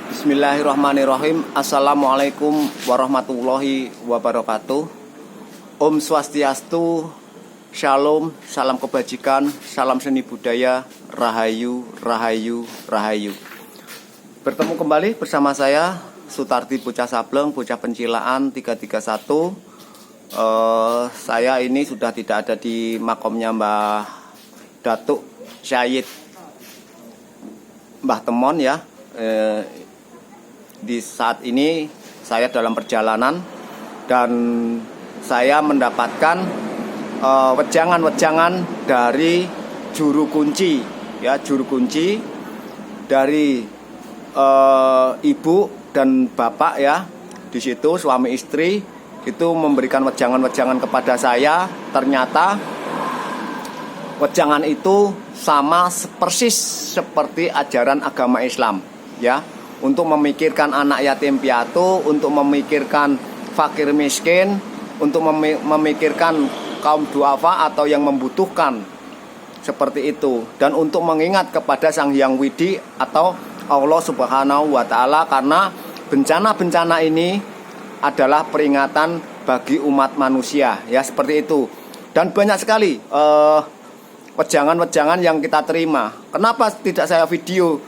Bismillahirrahmanirrahim. Assalamualaikum warahmatullahi wabarakatuh. Om Swastiastu, Shalom, salam kebajikan, salam seni budaya, Rahayu, Rahayu, Rahayu. Bertemu kembali bersama saya, Sutardi Bocah Sableng, Bocah Pencilaan 331. Saya ini sudah tidak ada di makomnya Mbah Datuk Syahid Mbah Temon ya. Di saat ini saya dalam perjalanan dan saya mendapatkan wejangan-wejangan dari juru kunci ya, juru kunci dari ibu dan bapak ya. Di situ suami istri itu memberikan wejangan-wejangan kepada saya. Ternyata wejangan itu sama persis seperti ajaran agama Islam ya, untuk memikirkan anak yatim piatu, untuk memikirkan fakir miskin, untuk memikirkan kaum duafa atau yang membutuhkan, seperti itu. Dan untuk mengingat kepada Sang Hyang Widi atau Allah Subhanahu wa Ta'ala, karena bencana-bencana ini adalah peringatan bagi umat manusia ya, seperti itu. Dan banyak sekali wejangan-wejangan yang kita terima. Kenapa tidak saya video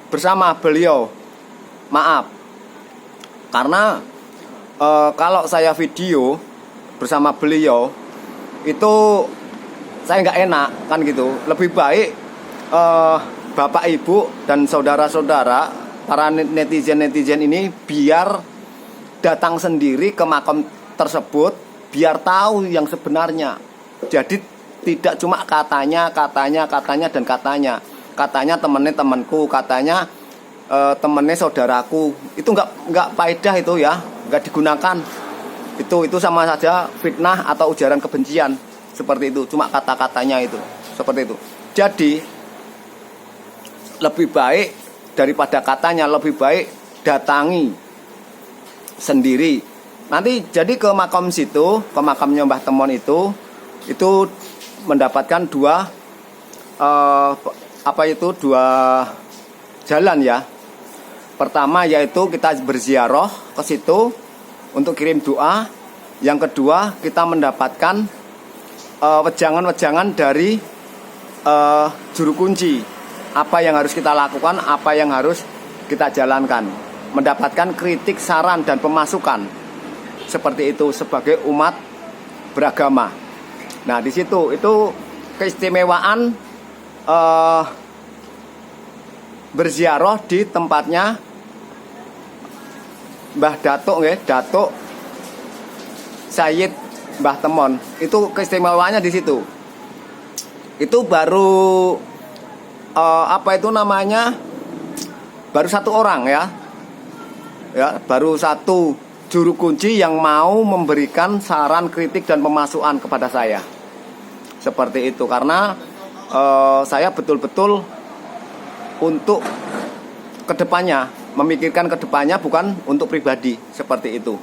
bersama beliau? Maaf, karena kalau saya video bersama beliau itu saya nggak enak kan gitu. Lebih baik bapak ibu dan saudara-saudara, para netizen ini biar datang sendiri ke makam tersebut, biar tahu yang sebenarnya. Jadi tidak cuma katanya dan katanya temennya temanku, katanya temennya saudaraku. Itu nggak faedah itu ya, nggak digunakan. Itu sama saja fitnah atau ujaran kebencian, seperti itu. Cuma kata-katanya itu seperti itu. Jadi lebih baik daripada katanya, lebih baik datangi sendiri. Nanti jadi ke makam situ, ke makamnya Mbah Temon itu mendapatkan dua jalan ya. Pertama yaitu kita berziarah ke situ untuk kirim doa. Yang kedua kita mendapatkan wejangan-wejangan dari juru kunci, apa yang harus kita lakukan, apa yang harus kita jalankan, mendapatkan kritik, saran dan pemasukan, seperti itu sebagai umat beragama. Nah di situ itu keistimewaan berziarah di tempatnya Mbah Datuk ya, Datuk Syahid Mbah Temon. Itu keistimewaannya di situ. Itu baru baru satu orang ya, baru satu juru kunci yang mau memberikan saran, kritik dan pemasukan kepada saya, seperti itu. Karena saya betul-betul untuk kedepannya, memikirkan kedepannya, bukan untuk pribadi, seperti itu.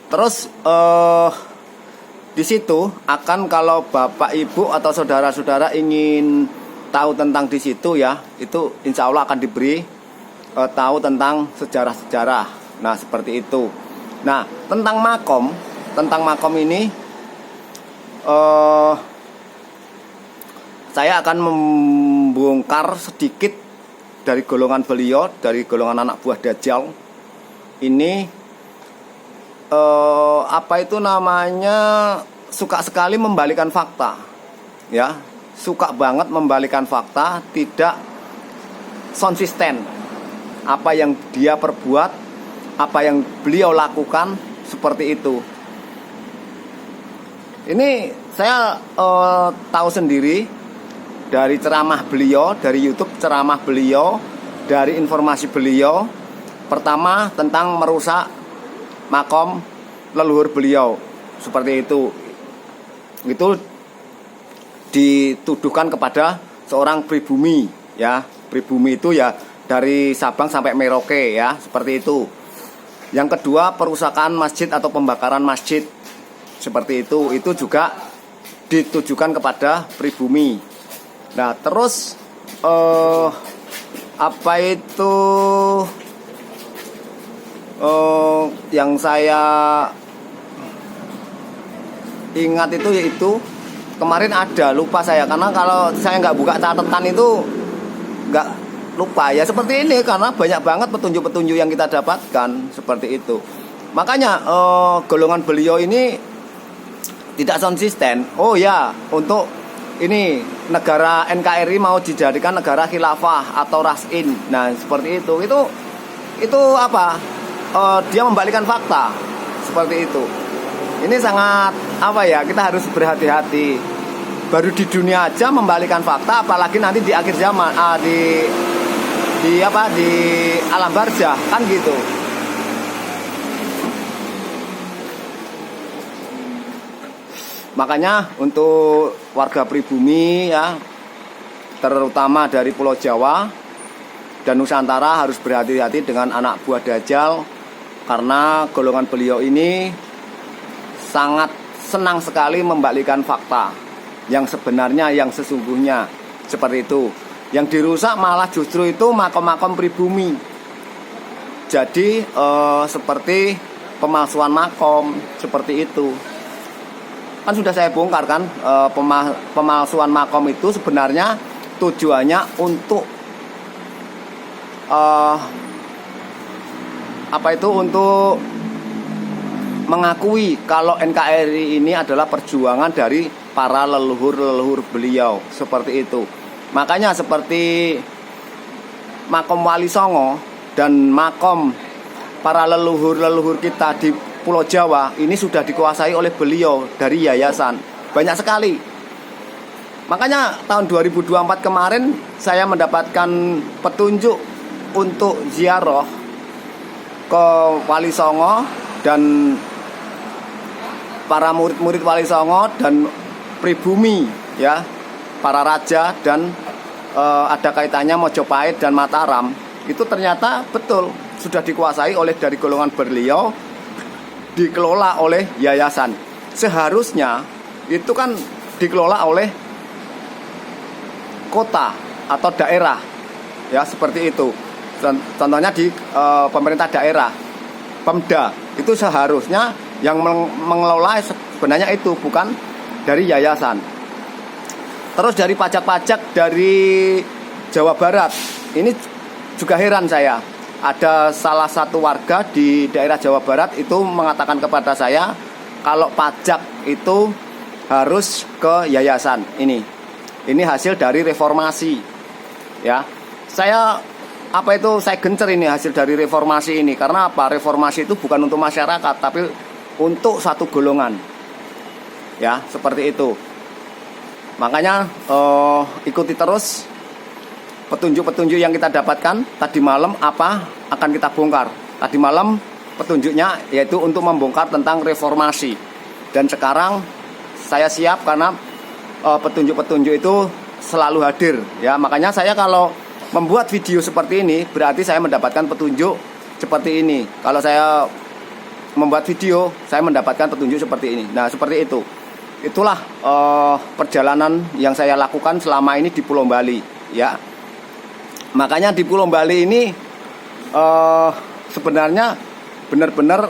Terus di situ akan, kalau bapak ibu atau saudara-saudara ingin tahu tentang di situ ya, itu insya Allah akan diberi tahu tentang sejarah-sejarah. Nah seperti itu. Nah tentang makom ini saya akan membongkar sedikit dari golongan beliau, dari golongan anak buah Dajjal. Ini suka sekali membalikan fakta ya, suka banget membalikan fakta, tidak konsisten apa yang dia perbuat, apa yang beliau lakukan, seperti itu. Ini saya tahu sendiri dari ceramah beliau, dari YouTube ceramah beliau, dari informasi beliau. Pertama tentang merusak makom leluhur beliau, seperti itu. Itu dituduhkan kepada seorang pribumi ya. Pribumi itu ya dari Sabang sampai Merauke ya, seperti itu. Yang kedua perusakan masjid atau pembakaran masjid, seperti itu juga ditujukan kepada pribumi. Nah terus apa itu yang saya ingat itu yaitu kemarin ada, lupa saya, karena kalau saya nggak buka catatan itu nggak lupa ya, seperti ini, karena banyak banget petunjuk-petunjuk yang kita dapatkan seperti itu. Makanya golongan beliau ini tidak konsisten. Oh ya, untuk ini negara NKRI mau dijadikan negara khilafah atau rasin. Nah seperti itu apa? Dia membalikkan fakta seperti itu. Ini sangat apa ya, kita harus berhati-hati. Baru di dunia aja membalikkan fakta, apalagi nanti di akhir zaman, di alam barzah kan gitu. Makanya untuk warga pribumi ya, terutama dari Pulau Jawa dan Nusantara harus berhati-hati dengan anak buah Dajjal, karena golongan beliau ini sangat senang sekali membalikkan fakta yang sebenarnya, yang sesungguhnya seperti itu. Yang dirusak malah justru itu makom-makom pribumi. Jadi seperti pemalsuan makom seperti itu. Kan sudah saya bongkar kan, pemalsuan makom itu sebenarnya tujuannya untuk untuk mengakui kalau NKRI ini adalah perjuangan dari para leluhur-leluhur beliau, seperti itu. Makanya seperti makom Wali Songo dan makom para leluhur-leluhur kita di Pulau Jawa ini sudah dikuasai oleh beliau dari yayasan. Banyak sekali. Makanya tahun 2024 kemarin saya mendapatkan petunjuk untuk ziarah ke Wali Songo dan para murid-murid Wali Songo dan pribumi ya, para raja dan ada kaitannya Mojopahit dan Mataram. Itu ternyata betul sudah dikuasai oleh dari golongan beliau, dikelola oleh yayasan. Seharusnya itu kan dikelola oleh kota atau daerah ya, seperti itu. Contohnya di pemerintah daerah, Pemda, itu seharusnya yang mengelola sebenarnya itu, bukan dari yayasan. Terus dari pajak-pajak dari Jawa Barat, ini juga heran saya. Ada salah satu warga di daerah Jawa Barat itu mengatakan kepada saya kalau pajak itu harus ke yayasan. Ini hasil dari reformasi ya. Saya gencer ini hasil dari reformasi ini. Karena apa? Reformasi itu bukan untuk masyarakat, tapi untuk satu golongan ya, seperti itu. Makanya ikuti terus petunjuk-petunjuk yang kita dapatkan. Tadi malam apa akan kita bongkar. Tadi malam petunjuknya yaitu untuk membongkar tentang reformasi. Dan sekarang saya siap karena petunjuk-petunjuk itu selalu hadir ya. Makanya saya kalau membuat video seperti ini berarti saya mendapatkan petunjuk seperti ini. Kalau saya membuat video, saya mendapatkan petunjuk seperti ini. Nah, seperti itu. Itulah perjalanan yang saya lakukan selama ini di Pulau Bali ya. Makanya di Pulau Bali ini sebenarnya benar-benar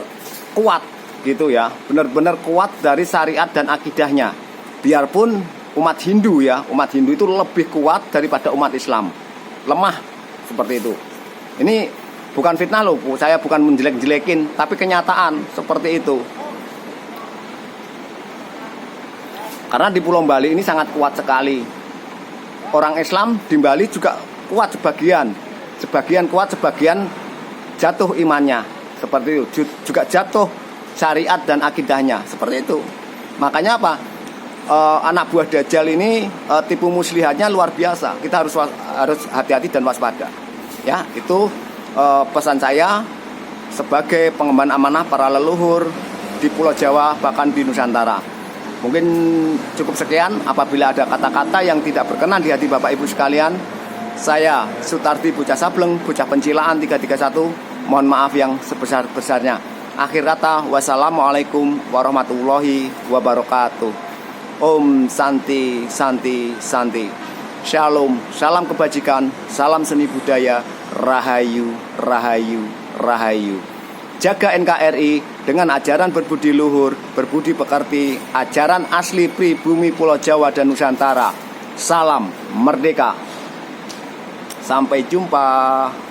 kuat gitu ya. Benar-benar kuat dari syariat dan akidahnya. Biarpun umat Hindu ya, umat Hindu itu lebih kuat daripada umat Islam. Lemah seperti itu. Ini bukan fitnah loh, saya bukan menjelek-jelekin, tapi kenyataan seperti itu. Karena di Pulau Bali ini sangat kuat sekali. Orang Islam di Bali juga kuat sebagian kuat, sebagian jatuh imannya. Seperti itu, juga jatuh syariat dan akidahnya. Seperti itu. Makanya apa? Anak buah Dajjal ini tipu muslihatnya luar biasa. Kita harus hati-hati dan waspada. Ya, itu pesan saya sebagai pengemban amanah para leluhur di Pulau Jawa bahkan di Nusantara. Mungkin cukup sekian. Apabila ada kata-kata yang tidak berkenan di hati Bapak Ibu sekalian, saya Sutardi Bocah Sableng, Bocah Pencilaan 331, mohon maaf yang sebesar-besarnya. Akhir kata, wassalamualaikum warahmatullahi wabarakatuh. Om Santi Santi Santi. Shalom, salam kebajikan, salam seni budaya, rahayu, rahayu, rahayu. Jaga NKRI dengan ajaran berbudi luhur, berbudi pekerti, ajaran asli pribumi Pulau Jawa dan Nusantara. Salam merdeka. Sampai jumpa.